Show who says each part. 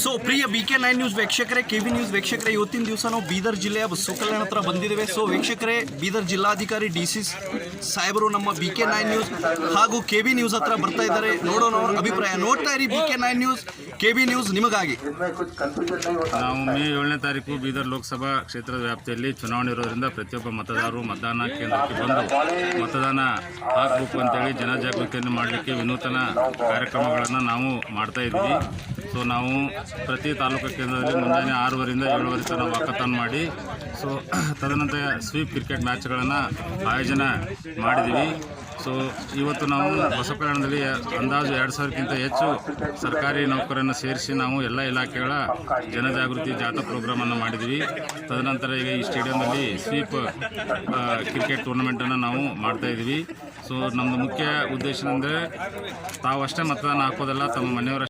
Speaker 1: So ಪ್ರಿಯ BK9 news ವೀಕ್ಷಕರೇ, KV news ವೀಕ್ಷಕರೇ, ಇವತ್ತಿನ ದಿವಸ ನಾವು ಬೀದರ್ ಜಿಲ್ಲೆಯ ಬಸವಕಲ್ಯಾಣ ಹತ್ರ ಬಂದಿದ್ದೇವೆ. ಸೊ ವೀಕ್ಷಕರೇ, ಬೀದರ್ ಜಿಲ್ಲಾಧಿಕಾರಿ DC ಸಾಹೇಬರು ನಮ್ಮ BK9 ನ್ಯೂಸ್ ಹಾಗೂ KV ನ್ಯೂಸ್ ಹತ್ರ ಬರ್ತಾ ಇದ್ದಾರೆ. ನೋಡೋಣ ಅವ್ರ ಅಭಿಪ್ರಾಯ. ನೋಡ್ತಾ ಇರಿ BK9 ನ್ಯೂಸ್, KV ನ್ಯೂಸ್ ನಿಮಗಾಗಿ.
Speaker 2: ನಾವು ಮೇ 7ನೇ ತಾರೀಕು ಬೀದರ್ ಲೋಕಸಭಾ ಕ್ಷೇತ್ರದ ವ್ಯಾಪ್ತಿಯಲ್ಲಿ ಚುನಾವಣೆ ಇರೋದ್ರಿಂದ ಪ್ರತಿಯೊಬ್ಬ ಮತದಾರರು ಮತದಾನ ಕೇಂದ್ರಕ್ಕೆ ಬಂದು ಮತದಾನ ಹಾಕಬೇಕು ಅಂತೇಳಿ ಜನಜಾಗೃತಿಯನ್ನು ಮಾಡಲಿಕ್ಕೆ ವಿನೂತನ ಕಾರ್ಯಕ್ರಮಗಳನ್ನು ನಾವು ಮಾಡ್ತಾ ಇದ್ವಿ. ಸೊ ನಾವು ಪ್ರತಿ ತಾಲೂಕು ಕೇಂದ್ರದಲ್ಲಿ ಮುಂಜಾನೆ 6ರಿಂದ 7 ತನಕ ವಾಕಥಾನ್ ಮಾಡಿ ಸೊ ತದನಂತರ ಸ್ವೀಪ್ ಕ್ರಿಕೆಟ್ ಮ್ಯಾಚ್ಗಳನ್ನು ಆಯೋಜನೆ ಮಾಡಿದ್ದೀವಿ. ಸೊ ಇವತ್ತು ನಾವು ಬಸವಕಲ್ಯಾಣದಲ್ಲಿ ಅಂದಾಜು 2000ಕ್ಕಿಂತ ಹೆಚ್ಚು ಸರ್ಕಾರಿ ನೌಕರನ್ನು ಸೇರಿಸಿ ನಾವು ಎಲ್ಲ ಇಲಾಖೆಗಳ ಜನಜಾಗೃತಿ ಜಾಥಾ ಪ್ರೋಗ್ರಾಮನ್ನು ಮಾಡಿದ್ದೀವಿ. ತದನಂತರ ಈಗ ಈ ಸ್ಟೇಡಿಯಂನಲ್ಲಿ ಸ್ವೀಪ್ ಕ್ರಿಕೆಟ್ ಟೂರ್ನಮೆಂಟನ್ನು ನಾವು ಮಾಡ್ತಾಯಿದ್ದೀವಿ. ಸೊ ನಮ್ಮದು ಮುಖ್ಯ ಉದ್ದೇಶ ಅಂದರೆ ತಾವು ಅಷ್ಟೇ ಮತದಾನ ಹಾಕೋದಲ್ಲ, ತಮ್ಮ ಮನೆಯವರ